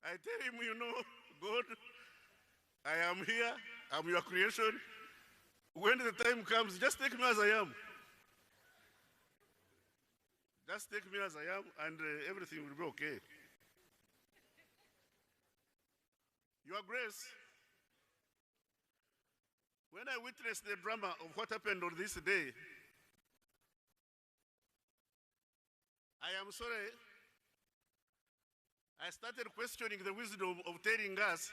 I tell him, you know, God, I am here, I'm your creation. When the time comes, just take me as I am. Just take me as I am, and everything will be okay. Your Grace, when I witnessed the drama of what happened on this day, I am sorry, I started questioning the wisdom of telling us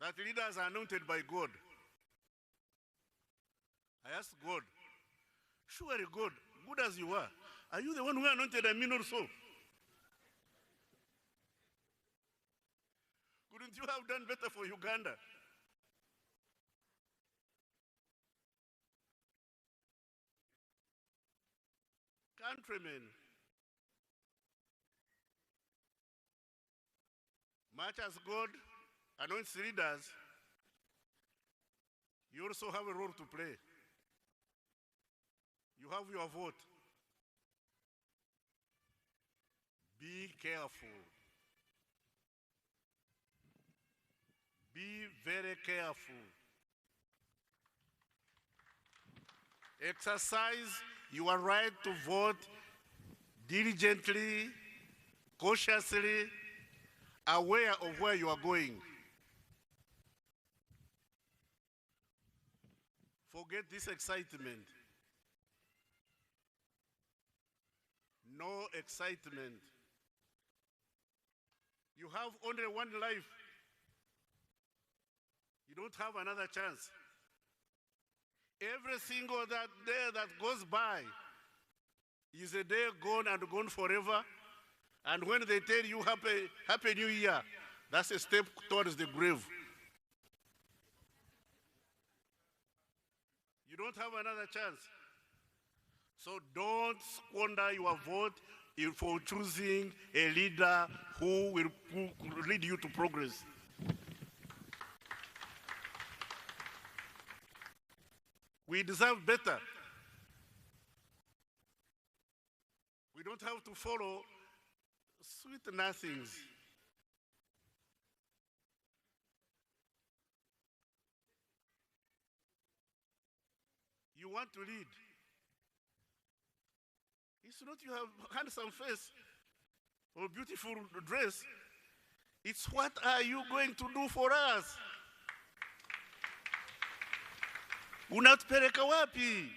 that leaders are anointed by God. I asked God, surely God, good as you are you the one who anointed me also? Couldn't you have done better for Uganda? Countrymen, much as God anoints leaders, you also have a role to play. You have your vote. Be careful. Be very careful. Exercise your right to vote diligently, cautiously, aware of where you are going. Forget this excitement. No excitement. You have only one life. You don't have another chance. Every single day that goes by is a day gone and gone forever. And when they tell you happy New Year, that's a step towards the grave. You don't have another chance. So don't squander your vote for choosing a leader who will lead you to progress. We deserve better. We don't have to follow sweet nothings. You want to lead. It's not you have handsome face or beautiful dress. It's what are you going to do for us? Unatupeleka wapi?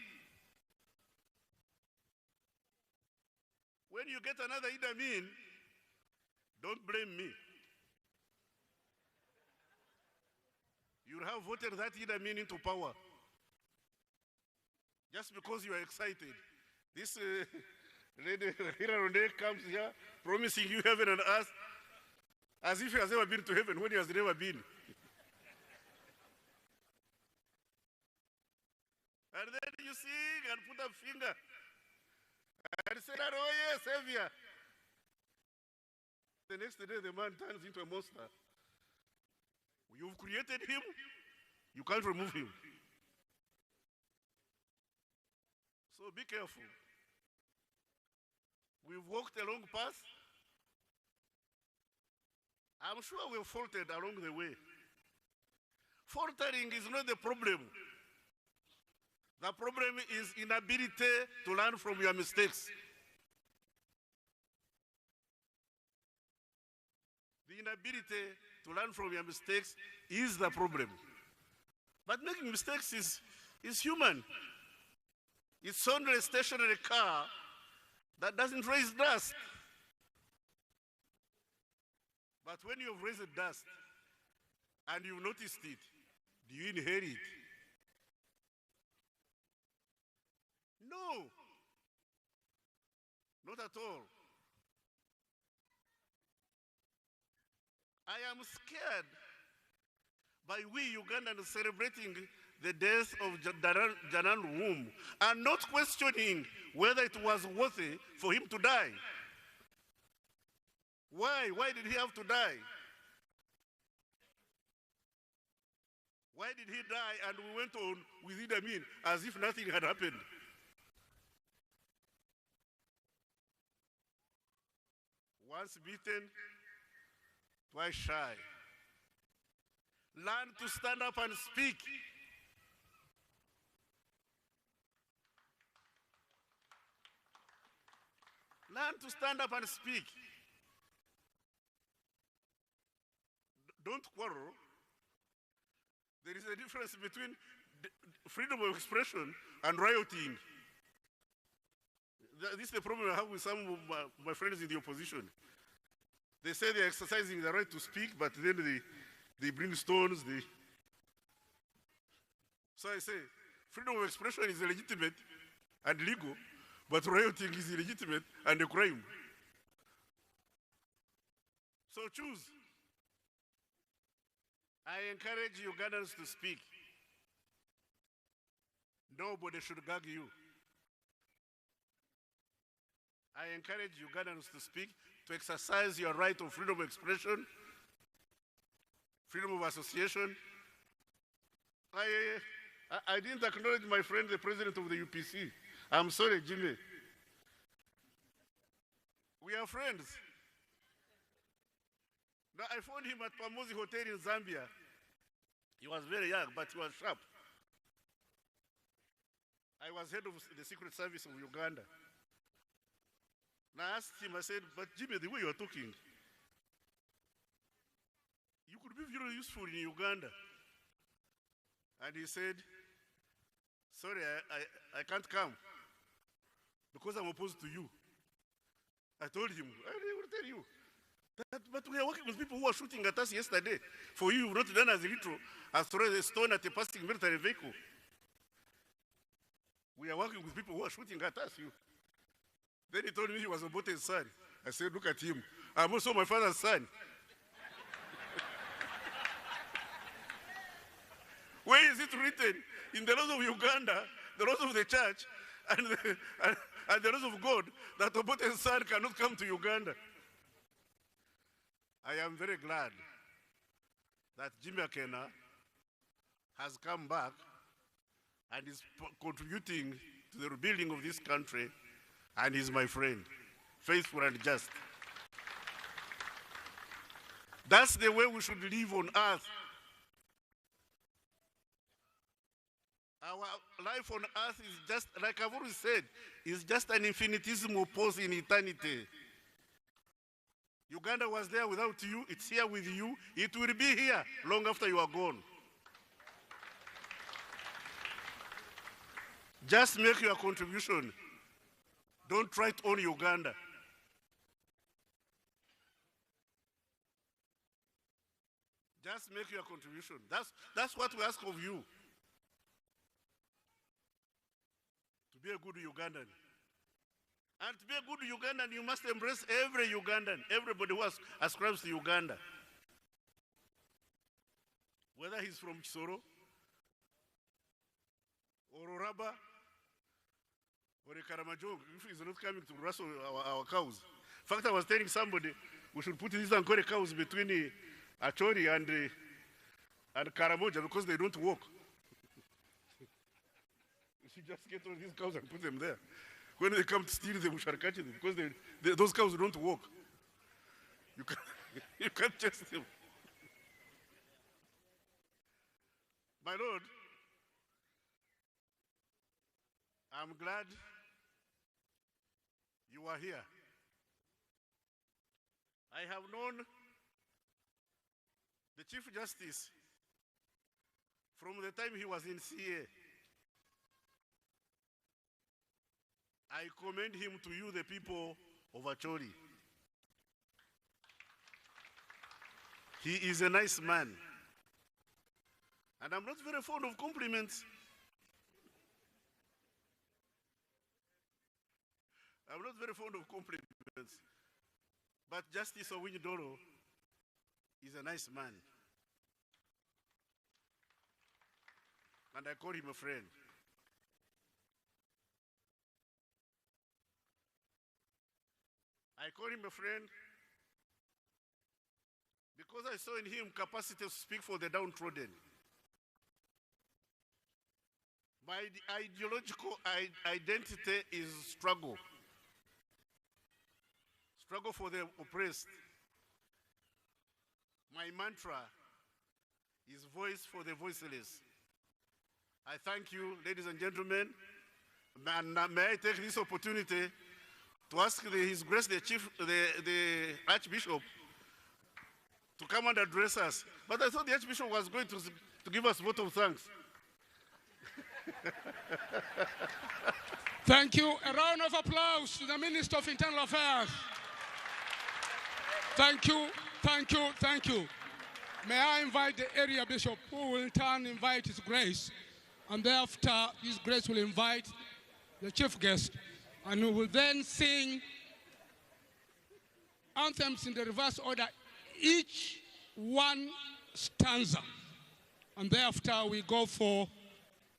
When you get another Idi Amin, don't blame me. You have voted that Idi Amin into power. Just because you are excited. This lady Hironde comes here promising you heaven and earth as if he has never been to heaven when he has never been. And then you sing and put a finger and say that, oh yes, Savior. The next day the man turns into a monster. You've created him, you can't remove him. So be careful. We've walked a long path. I'm sure we've faltered along the way. Faltering is not the problem. The problem is inability to learn from your mistakes. The inability to learn from your mistakes is the problem. But making mistakes is human. It's only a stationary car that doesn't raise dust. But when you've raised dust and you've noticed it, do you inherit? No, not at all. I am scared by we Ugandans celebrating the death of Janan Womb and not questioning whether it was worthy for him to die. Why? Why did he have to die? Why did he die and we went on with Idi Amin as if nothing had happened? Once beaten, Why shy? Learn to stand up and speak. Learn to stand up and speak. Don't quarrel. There is a difference between freedom of expression and rioting. This is the problem I have with some of my friends in the opposition. They say they're exercising the right to speak, but then they bring stones. So I say, freedom of expression is legitimate and legal, but rioting is illegitimate and a crime. So choose. I encourage Ugandans to speak. Nobody should gag you. I encourage Ugandans to speak, to exercise your right of freedom of expression, freedom of association. I didn't acknowledge my friend, the president of the UPC. I'm sorry, Jimmy. We are friends. Now, I found him at Muhoozi Hotel in Zambia. He was very young, but he was sharp. I was head of the Secret Service of Uganda. And I asked him, I said, but Jimmy, the way you are talking, you could be very useful in Uganda. And he said, sorry, I can't come because I'm opposed to you. I told him, I will tell you. But we are working with people who are shooting at us yesterday. For you, you've not done as little as throw a stone at a passing military vehicle. We are working with people who are shooting at us. Then he told me he was Obote's son. I said, look at him. I'm also my father's son. Where is it written? In the laws of Uganda, the laws of the church, and the laws of God, that Obote's son cannot come to Uganda. I am very glad that Jimmy Akena has come back and is contributing to the rebuilding of this country, and is my friend, faithful and just. That's the way we should live on earth. Our life on earth is just, like I've always said, is just an infinitesimal pause in eternity. Uganda was there without you, it's here with you, it will be here long after you are gone. Just make your contribution. Don't try to own Uganda. Just make your contribution. That's what we ask of you. To be a good Ugandan. And to be a good Ugandan, you must embrace every Ugandan, everybody who ascribes to Uganda. Whether he's from Chisoro, or Oraba, or a Karamajong, if he's not coming to wrestle our cows. In fact, I was telling somebody, we should put these Ankore cows between Achori and Karamoja because they don't walk. We should just get all these cows and put them there. When they come to steal them, we shall catch them because those cows don't walk. You can't chase them. My Lord, I'm glad you are here. I have known the Chief Justice from the time he was in CA. I commend him to you, the people of Acholi. He is a nice man. And I'm not very fond of compliments. I'm not very fond of compliments. But Justice Owinyi-Dolo is a nice man. And I call him a friend. I call him a friend because I saw in him capacity to speak for the downtrodden. My ideological identity is struggle. Struggle for the oppressed. My mantra is voice for the voiceless. I thank you, ladies and gentlemen, and may I take this opportunity to ask His Grace the Archbishop to come and address us. But I thought the Archbishop was going to give us a vote of thanks. Thank you. A round of applause to the Minister of Internal Affairs. Thank you, thank you, thank you. May I invite the area bishop, who will in turn invite His Grace, and thereafter His Grace will invite the chief guest, and we will then sing anthems in the reverse order, each one stanza, and thereafter we go for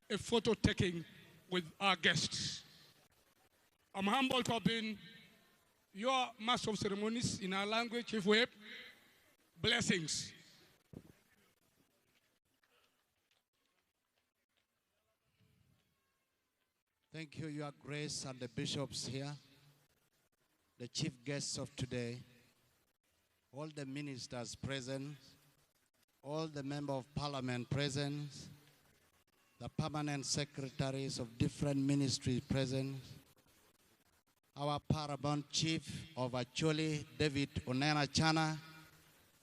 a photo taking with our guests. I'm humbled to have been your master of ceremonies in our language, Chief Whip. Blessings. Thank you, Your Grace, and the bishops here, the chief guests of today, all the ministers present, all the members of parliament present, the permanent secretaries of different ministries present, our paramount chief of Acholi, David Onena Chana.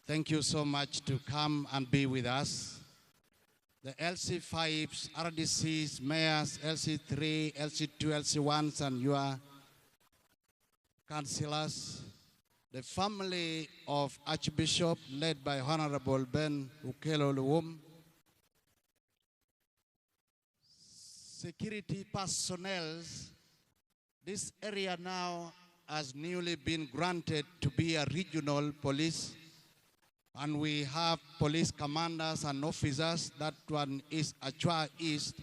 Thank you so much to come and be with us. The LC5s, RDCs, mayors, LC3, LC2, LC1s, and your councillors, the family of Archbishop led by Honorable Ben Ukelo Luwum, security personnel. This area now has newly been granted to be a regional police, and we have police commanders and officers. That one is Achua East.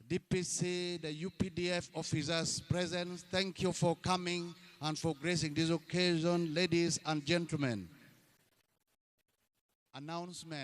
DPC, the UPDF officers present, thank you for coming and for gracing this occasion, ladies and gentlemen. Announcement.